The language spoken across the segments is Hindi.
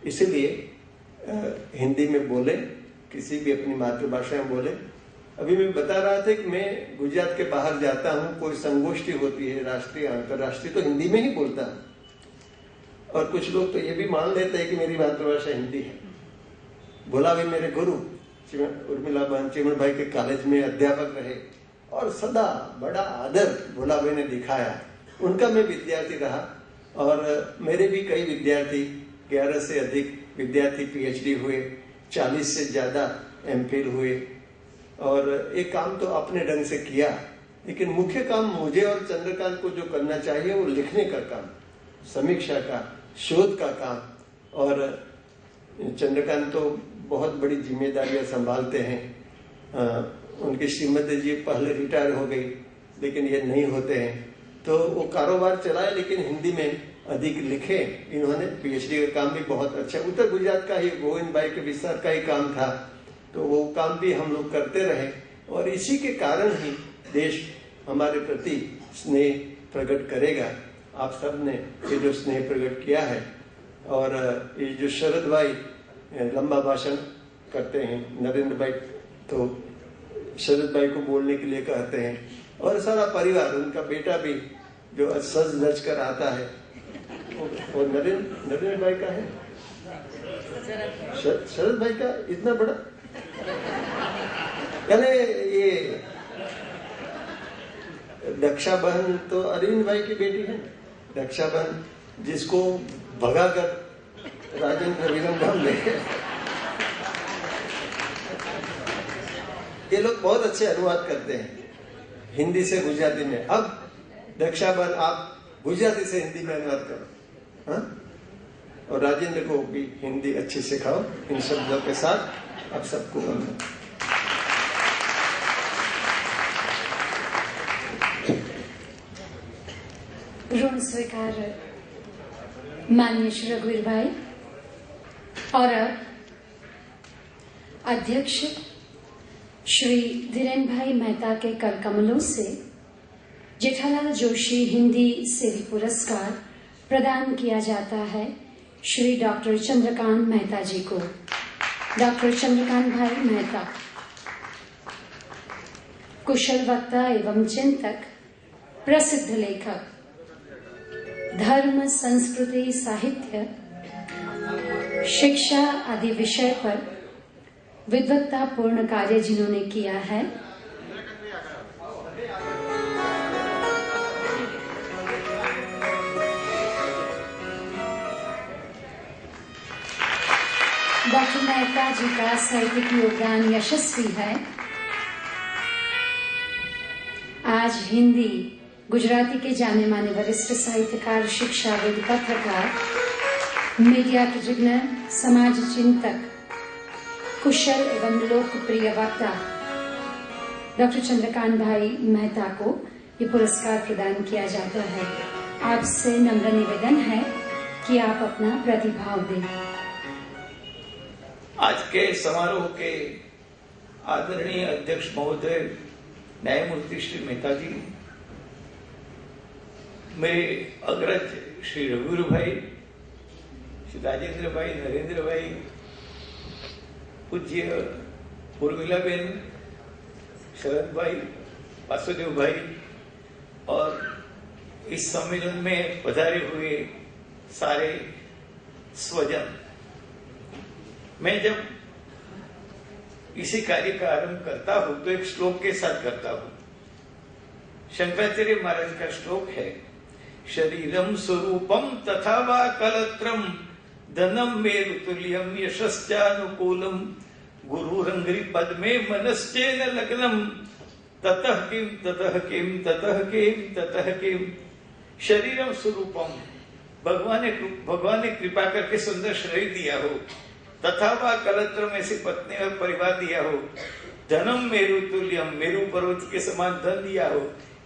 इसीलिए हिंदी में बोले, किसी भी अपनी मातृभाषा में बोले। अभी मैं बता रहा था कि मैं गुजरात के बाहर जाता हूँ, कोई संगोष्ठी होती है राष्ट्रीय अंतर्राष्ट्रीय, तो हिंदी में ही बोलता हूँ। और कुछ लोग तो ये भी मान लेते हैं कि मेरी मातृभाषा हिंदी है। भोला भाई मेरे गुरु उर्मिला बहन चिमन भाई के कॉलेज में अध्यापक रहे और सदा बड़ा आदर भोला भाई ने दिखाया। उनका मैं विद्यार्थी रहा और मेरे भी कई विद्यार्थी, 11 से अधिक विद्यार्थी पीएचडी हुए, 40 से ज्यादा एमफिल हुए। और एक काम तो अपने ढंग से किया, लेकिन मुख्य काम मुझे और चंद्रकांत को जो करना चाहिए वो लिखने का काम, समीक्षा का, शोध का काम। और चंद्रकांत तो बहुत बड़ी जिम्मेदारियां संभालते हैं। उनकी श्रीमती जी पहले रिटायर हो गई, लेकिन ये नहीं होते हैं, तो वो कारोबार चलाए लेकिन हिंदी में अधिक लिखे। इन्होंने पीएचडी का काम भी बहुत अच्छा, उत्तर गुजरात का ही गोविंद भाई के विस्तार का ही काम था, तो वो काम भी हम लोग करते रहे। और इसी के कारण ही देश हमारे प्रति स्नेह प्रकट करेगा। आप सब ने ये जो स्नेह प्रकट किया है। और ये जो शरद भाई लंबा भाषण करते हैं, नरेंद्र भाई तो शरद भाई को बोलने के लिए कहते हैं, और सारा परिवार, उनका बेटा भी जो सज धज कर आता है। और नरेंद्र भाई का है, शरद भाई का इतना बड़ा, यानी ये दक्षा बहन तो अरविंद भाई की बेटी है, दक्षा बहन जिसको भगाकर राजेंद्र विरंगम ले। ये लोग बहुत अच्छे अनुवाद करते हैं हिंदी से गुजराती में। अब दक्षा बहन आप गुजराती से हिंदी में अनुवाद करो, हाँ? और राजेंद्र को भी हिंदी अच्छी सिखाओ इन शब्दों के साथ। आप सबको ऋण स्वीकार माननीय श्री रघुवीर भाई। और अब अध्यक्ष श्री धीरेन भाई मेहता के कर कमलों से जेठालाल जोशी हिंदी सेवी पुरस्कार प्रदान किया जाता है श्री डॉक्टर चंद्रकांत मेहता जी को। डॉक्टर चंद्रकांत भाई मेहता कुशल वक्ता एवं चिंतक, प्रसिद्ध लेखक, धर्म, संस्कृति, साहित्य, शिक्षा आदि विषय पर विद्वत्तापूर्ण कार्य जिन्होंने किया है। डॉक्टर मेहता जी का साहित्यिक योगदान यशस्वी है। आज हिंदी, गुजराती के जाने माने वरिष्ठ साहित्यकार, शिक्षाविद, पत्रकार, मीडिया कृतज्ञ, समाज चिंतक, कुशल एवं लोकप्रिय वक्ता डॉक्टर चंद्रकांत भाई मेहता को ये पुरस्कार प्रदान किया जाता है। आपसे नम्र निवेदन है कि आप अपना प्रतिभाव दें। आज के समारोह के आदरणीय अध्यक्ष महोदय न्यायमूर्ति श्री मेहता जी, मेरे अग्रज श्री रघुवीर भाई, श्री राजेंद्र भाई, नरेंद्र भाई, पूज्य उर्मिलाबेन, शरद भाई, वासुदेव भाई, और इस सम्मेलन में पधारे हुए सारे स्वजन। मैं जब इसी कार्य का आरंभ करता हूं तो एक श्लोक के साथ करता हूं। शंकराचार्य महाराज का श्लोक है, शरीरम स्वरूपम तथा वा कलत्रम धनम मेरु तुल्यम यशश्चानुकूलम गुरुरंघ्रि पद्मे मनश्चेन लग्नम ततः किम ततः किम ततः किम ततः किम। शरीरम स्वरूपम, भगवान ने कृपा करके सुंदर शरीर दिया हो, तथा वा कलत्रम ऐसी पत्नी और परिवार दिया हो, धनम मेरु तुल्यम, मेरु पर्वत के समान धन दिया हो,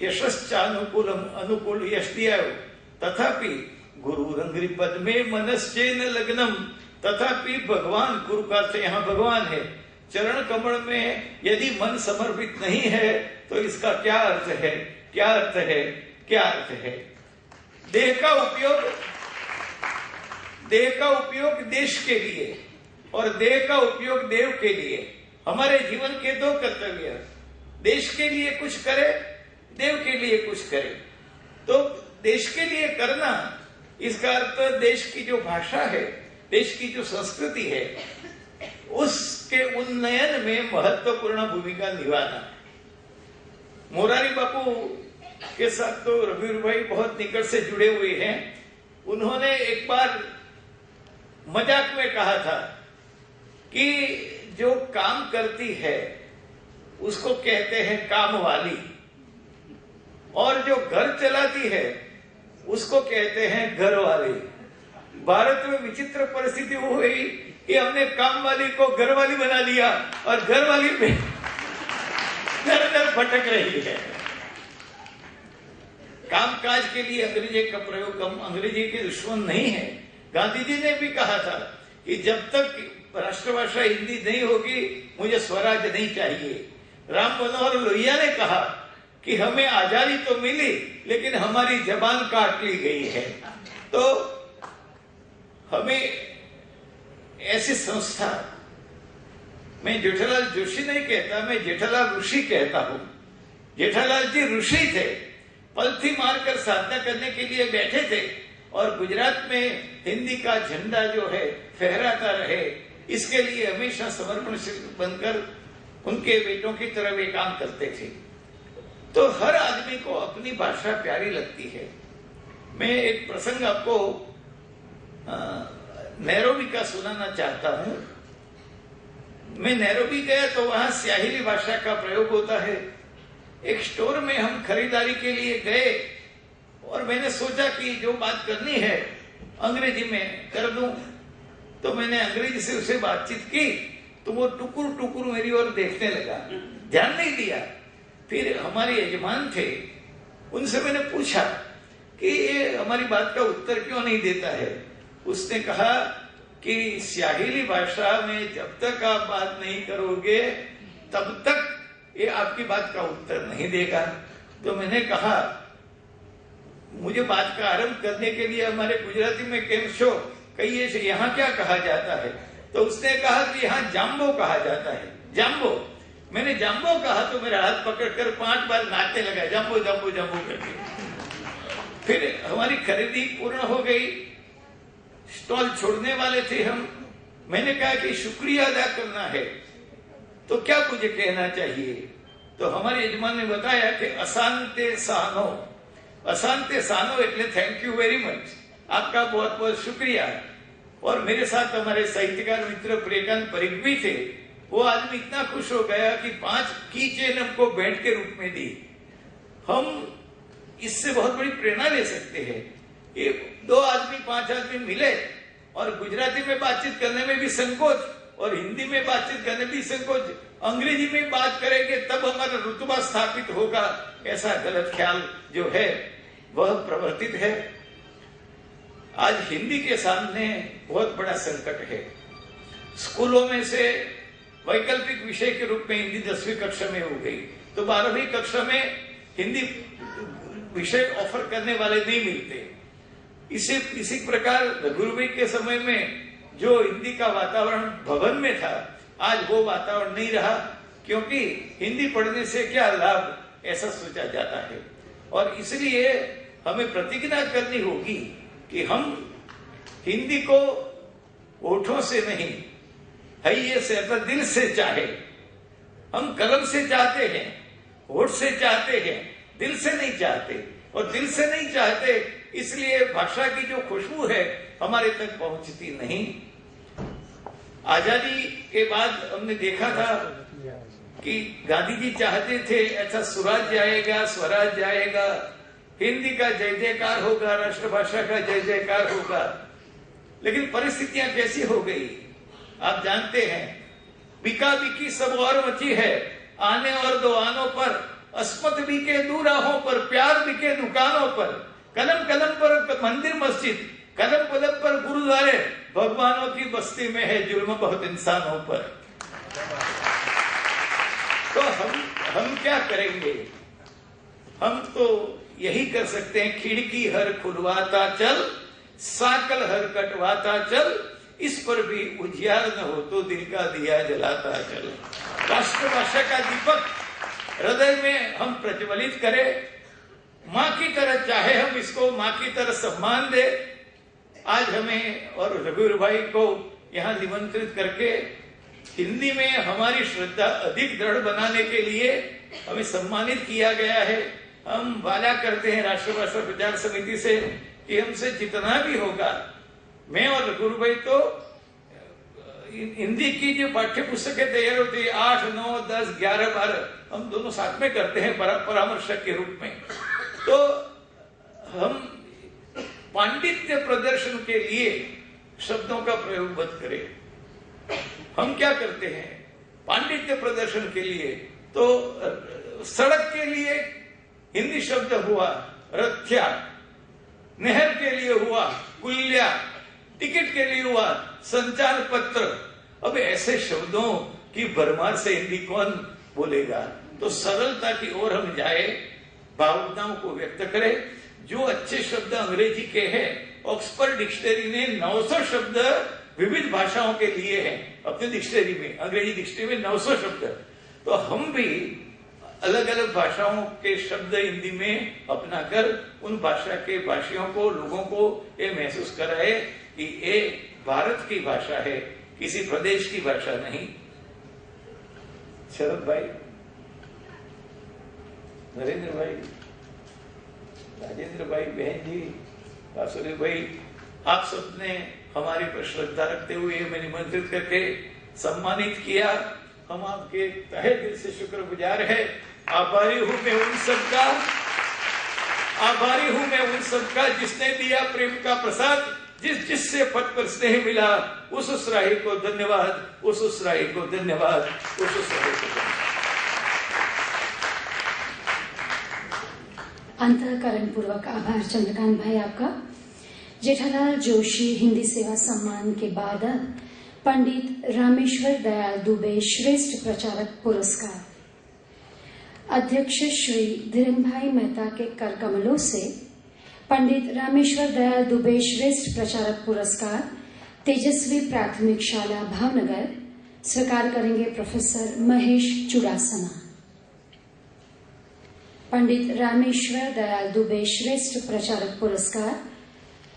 यशश्चानुकूलम, अनुकूल यश दिया हो, तथापि गुरुरंघ्रि पद्मे मनश्चेन लग्नम, तथापि भगवान, गुरु का अर्थ यहाँ भगवान है, चरण कमल में यदि मन समर्पित नहीं है तो इसका क्या अर्थ है, क्या अर्थ है, क्या अर्थ है। देह का उपयोग देह का उपयोग देश के लिए और देह का उपयोग देव के लिए, हमारे जीवन के दो कर्तव्य, देश के लिए कुछ करे, देव के लिए कुछ करे। तो देश के लिए करना, इसका अर्थ देश की जो भाषा है, देश की जो संस्कृति है, उसके उन्नयन में महत्वपूर्ण भूमिका निभाना। मोरारी बापू के साथ तो रघुवीर भाई बहुत निकट से जुड़े हुए हैं। उन्होंने एक बार मजाक में कहा था कि जो काम करती है उसको कहते हैं काम वाली, और जो घर चलाती है उसको कहते हैं घर वाली। भारत में विचित्र परिस्थिति हो गई कि हमने काम वाली को घर वाली बना लिया और घर वाली में दर दर भटक रही है। कामकाज के लिए अंग्रेजी का प्रयोग, हम अंग्रेजी के दुश्मन नहीं है। गांधी जी ने भी कहा था कि जब तक राष्ट्रभाषा हिंदी नहीं होगी मुझे स्वराज नहीं चाहिए। राम मनोहर लोहिया ने कहा कि हमें आजादी तो मिली लेकिन हमारी जबान काट ली गई है। तो हमें ऐसी संस्था, मैं जेठालाल जोशी नहीं कहता, मैं जेठालाल ऋषि कहता हूं। जेठालाल जी ऋषि थे, पलथी मारकर साधना करने के लिए बैठे थे और गुजरात में हिंदी का झंडा जो है फहराता रहे, इसके लिए हमेशा समर्पणशील बनकर उनके बेटों की तरह वे काम करते थे। तो हर आदमी को अपनी भाषा प्यारी लगती है। मैं एक प्रसंग आपको नैरोबी का सुनाना चाहता हूं। मैं नैरोबी गया तो वहां स्याहिली भाषा का प्रयोग होता है। एक स्टोर में हम खरीदारी के लिए गए और मैंने सोचा कि जो बात करनी है अंग्रेजी में कर दूं। तो मैंने अंग्रेजी से उसे बातचीत की तो वो टुकुर टुकुर मेरी ओर देखने लगा, ध्यान नहीं दिया। फिर हमारे यजमान थे, उनसे मैंने पूछा कि ये हमारी बात का उत्तर क्यों नहीं देता है। उसने कहा कि स्याहिली भाषा में जब तक आप बात नहीं करोगे तब तक ये आपकी बात का उत्तर नहीं देगा। तो मैंने कहा मुझे बात का आरंभ करने के लिए हमारे गुजराती में केम शो कहिए, यहाँ क्या कहा जाता है। तो उसने कहा कि यहाँ जाम्बो कहा जाता है, जाम्बो। मैंने जाम्बो कहा तो मेरा हाथ पकड़कर 5 बार नाचने लगा, जाम्बो जाम्बो जाम्बो करके। फिर हमारी खरीदी पूर्ण हो गई, स्टॉल छोड़ने वाले थे हम। मैंने कहा कि शुक्रिया अदा करना है तो क्या मुझे कहना चाहिए। तो हमारे यजमान ने बताया कि असांते सानो, असांते सानो એટલે थैंक यू वेरी मच, आपका बहुत बहुत शुक्रिया। और मेरे साथ हमारे साहित्यकार मित्र प्रियकांत परिक भी थे। वो आदमी इतना खुश हो गया कि 5 की चेन हमको भेंट के रूप में दी। हम इससे बहुत बड़ी प्रेरणा ले सकते हैं। ये 2 आदमी 5 आदमी मिले और गुजराती में बातचीत करने में भी संकोच और हिंदी में बातचीत करने में भी संकोच, अंग्रेजी में बात करेंगे तब हमारा रुतबा स्थापित होगा, ऐसा गलत ख्याल जो है वह प्रवर्तित है। आज हिंदी के सामने बहुत बड़ा संकट है। स्कूलों में से वैकल्पिक विषय के रूप में हिंदी 10वीं कक्षा में हो गई, तो 12वीं कक्षा में हिंदी विषय ऑफर करने वाले नहीं मिलते। इसी प्रकार गुरुजी के समय में जो हिंदी का वातावरण भवन में था, आज वो वातावरण नहीं रहा, क्योंकि हिंदी पढ़ने से क्या लाभ ऐसा सोचा जाता है। और इसलिए हमें प्रतिज्ञा करनी होगी कि हम हिंदी को होठों से नहीं, हैये से अर्थात दिल से चाहे। हम कलम से चाहते हैं, होठ से चाहते हैं, दिल से नहीं चाहते। और दिल से नहीं चाहते इसलिए भाषा की जो खुशबू है हमारे तक पहुंचती नहीं। आजादी के बाद हमने देखा था कि गांधी जी चाहते थे ऐसा स्वराज जाएगा, स्वराज जाएगा, हिंदी का जय जयकार होगा, राष्ट्रभाषा का जय जयकार होगा। लेकिन परिस्थितियां कैसी हो गई आप जानते हैं। बिका बिकी सब और मची है, आने और दो आनों पर, अस्मत बिके दूराहों पर, प्यार बिके दुकानों पर, कदम कदम पर मंदिर मस्जिद, कदम कदम पर गुरुद्वारे, भगवानों की बस्ती में है जुल्म बहुत इंसानों पर। तो हम क्या करेंगे। हम तो यही कर सकते हैं, खिड़की हर खुलवाता चल, साकल हर कटवाता चल, इस पर भी उजियार न हो तो दिल का दिया जलाता चल। राष्ट्रभाषा का दीपक हृदय में हम प्रज्वलित करें, माँ की तरह चाहे हम इसको माँ की तरह सम्मान दे। आज हमें और रघुवीर भाई को यहाँ निमंत्रित करके हिंदी में हमारी श्रद्धा अधिक दृढ़ बनाने के लिए हमें सम्मानित किया गया है। हम वादा करते हैं राष्ट्रभाषा प्रचार समिति से कि हमसे जितना भी होगा, मैं और रघुवीर भाई तो हिंदी की जो पाठ्य पुस्तकें तैयार होती है 8, 9, 10, 11, 12 हम दोनों साथ में करते हैं परामर्शक के रूप में। तो हम पांडित्य प्रदर्शन के लिए शब्दों का प्रयोग मत करें। हम क्या करते हैं पांडित्य प्रदर्शन के लिए? तो सड़क के लिए हिंदी शब्द हुआ रथ्या, नहर के लिए हुआ कुल्या, टिकट के लिए हुआ संचार पत्र। अब ऐसे शब्दों की भरमार से हिंदी कौन बोलेगा? तो सरलता की ओर हम जाए, भावनाओं को व्यक्त करें। जो अच्छे शब्द अंग्रेजी के हैं, ऑक्सफोर्ड डिक्शनरी ने 900 शब्द विविध भाषाओं के लिए हैं अपने डिक्शनरी में, अंग्रेजी डिक्शनरी में 900 शब्द। तो हम भी अलग अलग भाषाओं के शब्द हिंदी में अपनाकर उन भाषा के भाषियों को, लोगों को ये महसूस कराए कि ये भारत की भाषा है, किसी प्रदेश की भाषा नहीं। शरद भाई, नरेंद्र भाई, राजेंद्र भाई, बहन जी, वासुदेव भाई, आप सबने हमारे पर श्रद्धा रखते हुए हमें निमंत्रित करके सम्मानित किया। हम आपके तहे दिल से शुक्रगुजार है। आभारी हूं मैं उन सबका, आभारी हूं मैं उन सबका जिसने दिया प्रेम का प्रसाद, जिससे पद पर स्नेह मिला, उस राही को धन्यवाद, उस राही को धन्यवाद, उस राही को धन्यवाद। अंतःकरण पूर्वक आभार चंद्रकांत भाई आपका। जेठालाल जोशी हिंदी सेवा सम्मान के बाद पंडित रामेश्वर दयाल दुबे श्रेष्ठ प्रचारक पुरस्कार। अध्यक्ष श्री धीरेन भाई मेहता के कर कमलों से पंडित रामेश्वर दयाल दुबे श्रेष्ठ प्रचारक पुरस्कार तेजस्वी प्राथमिक शाला भावनगर स्वीकार करेंगे प्रोफेसर महेश चुड़ासमा। पंडित रामेश्वर दयाल दुबे श्रेष्ठ प्रचारक पुरस्कार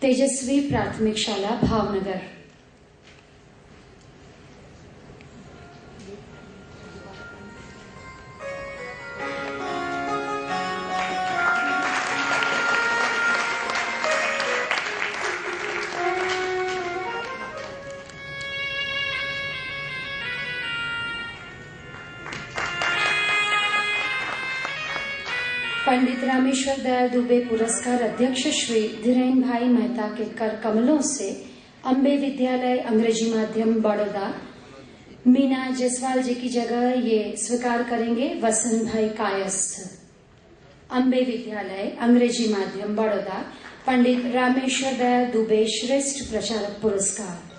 तेजस्वी प्राथमिक शाला भावनगर। पंडित रामेश्वर दयाल दुबे पुरस्कार अध्यक्ष श्री धीरेन भाई मेहता के कर कमलों से अम्बे विद्यालय अंग्रेजी माध्यम बड़ौदा मीना जसवाल जी की जगह ये स्वीकार करेंगे वसंत भाई कायस्थ। अम्बे विद्यालय अंग्रेजी माध्यम बड़ौदा पंडित रामेश्वर दयाल दुबे श्रेष्ठ प्रचारक पुरस्कार।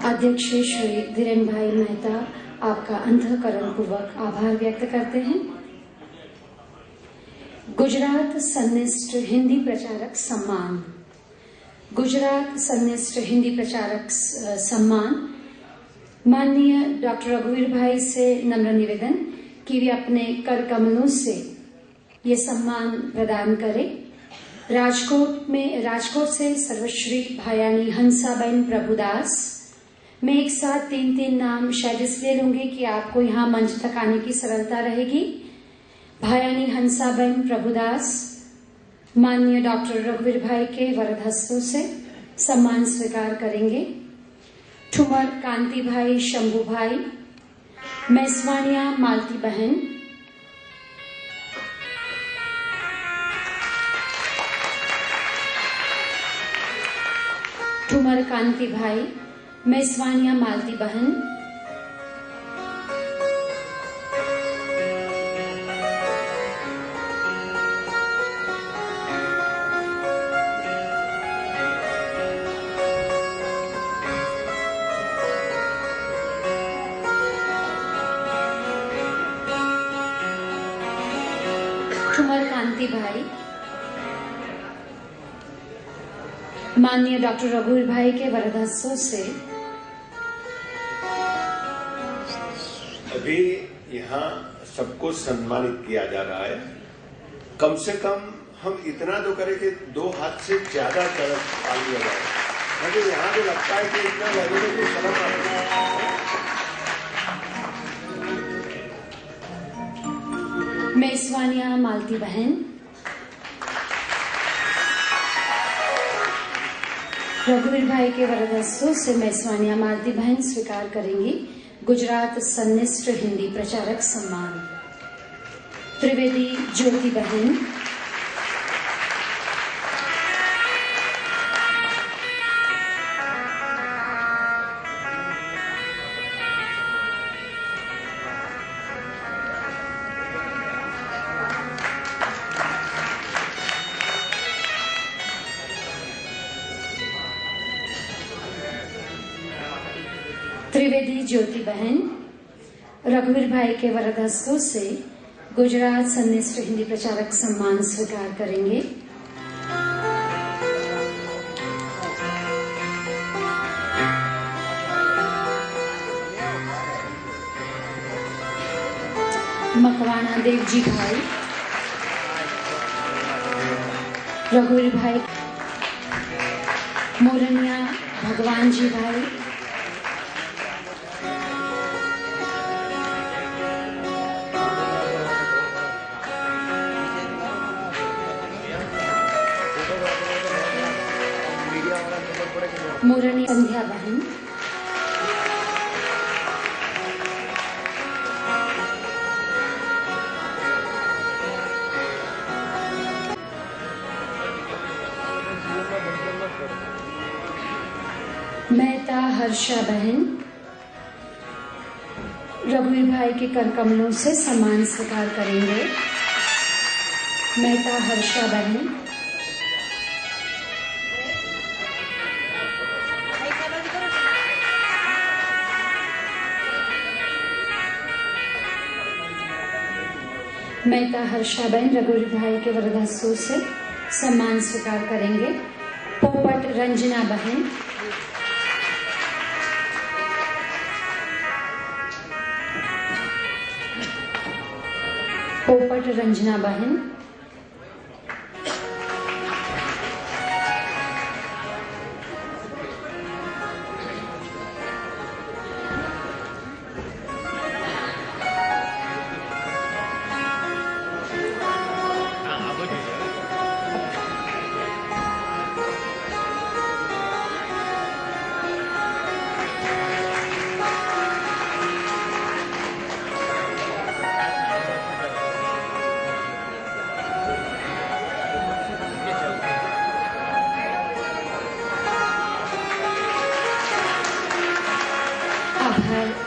अध्यक्ष श्री धीरेन भाई मेहता आपका अंतःकरण पूर्वक आभार व्यक्त करते हैं। गुजरात सन्निष्ठ हिंदी प्रचारक सम्मान। गुजरात सन्निष्ठ हिंदी प्रचारक सम्मान माननीय डॉक्टर रघुवीर भाई से नम्र निवेदन कि वे अपने कर कमलों से ये सम्मान प्रदान करें। राजकोट से सर्वश्री भायानी हंसाबेन प्रभुदास। मैं एक साथ 3 नाम शायद इसलिए लूंगी कि आपको यहाँ मंच तक आने की सरलता रहेगी। भायानी हंसाबेन प्रभुदास माननीय डॉक्टर रघुवीर भाई के वरद हस्तों से सम्मान स्वीकार करेंगे। ठुमर कांति भाई शंभू भाई, मैसवानिया मालती बहन, ठुमर कांति भाई, मैसवानिया मालती बहन, ज्योति भाई, माननीय डॉक्टर रघुवीर भाई के वरदहस्तों से अभी यहाँ सबको सम्मानित किया जा रहा है। कम से कम हम इतना तो करें कि 2 हाथ से ज्यादा ताली बजाए। मुझे यहाँ तो लगता है कि इतना लगने को शर्म आता है। मेस्वानिया मालती बहन, रघुवीर भाई के वरदहस्तों से मेस्वानिया मालती बहन स्वीकार करेंगी गुजरात सन्निष्ठ हिंदी प्रचारक सम्मान। त्रिवेदी ज्योति बहन, त्रिवेदी ज्योति बहन रघुवीर भाई के वरदहस्तों से गुजरात सन्निष्ठ हिंदी प्रचारक सम्मान स्वीकार करेंगे। मकवाना देवजी भाई, रघुवीर भाई, मोरनिया भगवान जी भाई, मोरनी संध्या बहन, मेहता हर्षा बहन रघुवीर भाई के कर कमलों से सम्मान स्वीकार करेंगे। मेहता हर्षा बहन, मेहता हर्षाबेन रघुवीर भाई के वरदहस्तों से सम्मान स्वीकार करेंगे। पोपट रंजना बहन, पोपट रंजना बहन,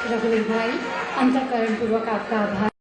रघुवीर भाई, अंतःकरण पूर्वक आपका आभार।